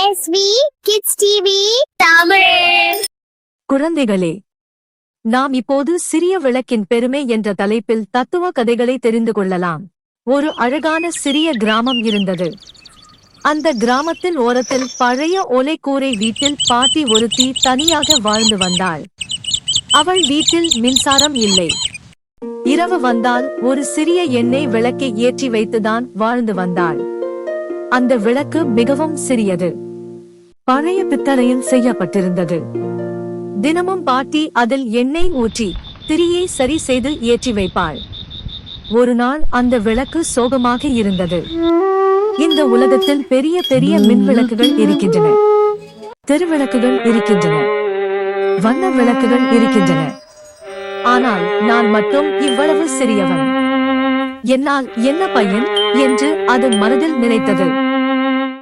SV Kids TV Tamil. குழந்தைகளே, நாம் இப்போது சிறிய விளக்கின் பெருமை என்ற தலைப்பில் தத்துவ கதைகளை தெரிந்து கொள்ளலாம். ஒரு அழகான சிறிய கிராமம் இருந்தது. அந்த கிராமத்தின் ஓரத்தில் பழைய ஓலைக்கூரை வீட்டில் பாட்டி ஒருத்தி தனியாக வாழ்ந்து வந்தாள். அவள் வீட்டில் மின்சாரம் இல்லை. இரவு வந்தால் ஒரு சிறிய எண்ணெய் விளக்கை ஏற்றி வைத்துதான் வாழ்ந்து வந்தாள். அந்த விளக்கு மிகவும் சிறியது. பழைய பித்தளையில் செய்யப்பட்டிருந்தது. தினமும் பாட்டி அதில் எண்ணெய் ஊற்றி திரியை சரி செய்து ஏற்றி வைப்பாள். ஒரு நாள் அந்த விளக்கு சோகமாக இருந்தது. இந்த உலகத்தில் பெரிய பெரிய மின் விளக்குகள் இருக்கின்றன, தெருவிளக்குகள் இருக்கின்றன, வண்ண விளக்குகள் இருக்கின்றன. ஆனால் நான் மட்டும் இவ்வளவு சிறியவன். என்னால் என்ன பயன் என்று அது மனதில் நினைத்தது.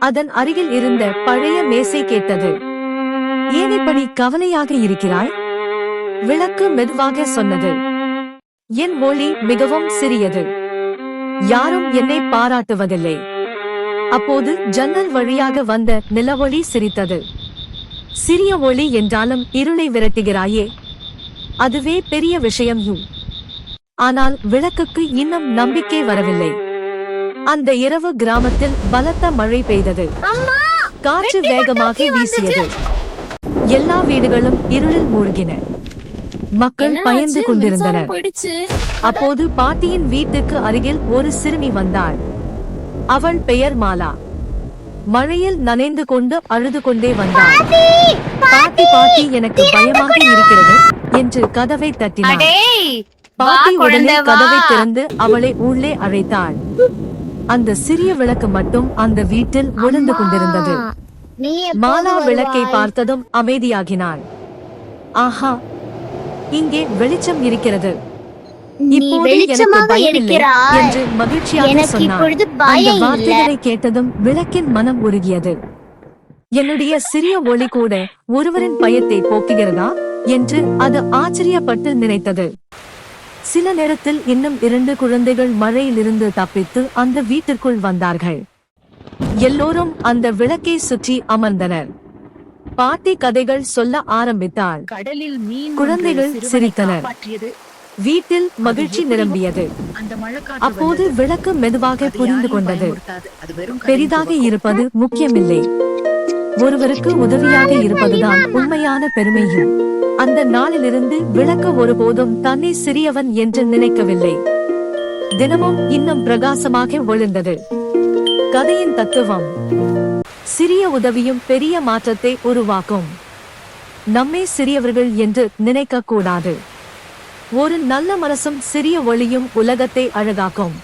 அதன் அருகில் இருந்த பழைய மேசை கேட்டது. ஏன் இப்படி கவலையாக இருக்கிறாய்? விளக்கு மெதுவாக சொன்னது. என் ஒளி மிகவும் சிறியது. யாரும் என்னை பாராட்டுவதில்லை. அப்போது ஜன்னல் வழியாக வந்த நிலவொளி சிரித்தது. சிறிய ஒளி என்றாலும் இருளை விரட்டுகிறாயே, அதுவே பெரிய விஷயம். ஆனால் விளக்குக்கு இன்னும் நம்பிக்கை வரவில்லை. அந்த இரவு கிராமத்தில் பலத்த மழை பெய்தது. காற்று வேகமாக வீசியது. எல்லா வீடுகளும் இருளில் மூழ்கின. மக்கள் பயந்து கொண்டிருந்தனர். அப்போது பாட்டியின் வீட்டுக்கு அருகில் ஒரு சிறுமி வந்தாள். அவள் பெயர் மாலா. மழையில் நனைந்து கொண்டு அழுது கொண்டே வந்தாள். பாட்டி பாட்டி, எனக்கு பயமாக இருக்கிறது என்று கதவை தட்டினாள். பாட்டி உடனே கதவை திறந்து அவளை உள்ளே அழைத்தாள். அந்த சிறிய விளக்கு மட்டும் அந்த வீட்டில் ஒளிந்து கொண்டிருந்தது. மாலா விளக்கை பார்த்ததும் அமைதியாகினாள். ஆஹா, இங்கே வெளிச்சம் இருக்கிறது. இப்போது எனக்கு பயமில்லை என்று மகிழ்ச்சியாக சொன்னாள். அந்த வார்த்தைகளை கேட்டதும் விளக்கின் மனம் உருகியது. என்னுடைய சிறிய ஒளி கூட ஒருவரின் பயத்தை போக்குகிறதா என்று அது ஆச்சரியப்பட்டு நினைத்தது. சில நேரத்தில் இன்னும் 2 குழந்தைகள் மழையிலிருந்து தப்பித்து அந்த வீட்டிற்குள் வந்தார்கள். எல்லோரும் அந்த விளக்கை சுற்றி அமர்ந்தனர். பாட்டி கதைகள் சொல்ல ஆரம்பித்தாள். குழந்தைகள் சிரித்தனர். வீட்டில் மகிழ்ச்சி நிரம்பியது. அப்போது விளக்கு மெதுவாக புரிந்து கொண்டது. பெரிதாக இருப்பது முக்கியமில்லை, ஒருவருக்கு உதவியாக இருப்பதுதான் உண்மையான பெருமையும். அந்த நாளிலிருந்து விளக்கு ஒருபோதும் தன்னை சிறியவன் என்று நினைக்கவில்லை. தினமும் இன்னும் பிரகாசமாக ஒளிர்ந்தது. கதையின் தத்துவம்: சிறிய உதவியும் பெரிய மாற்றத்தை உருவாக்கும். நம்மை சிறியவர்கள் என்று நினைக்க கூடாது. ஒரு நல்ல மனசும் சிறிய ஒளியும் உலகத்தை அழகாக்கும்.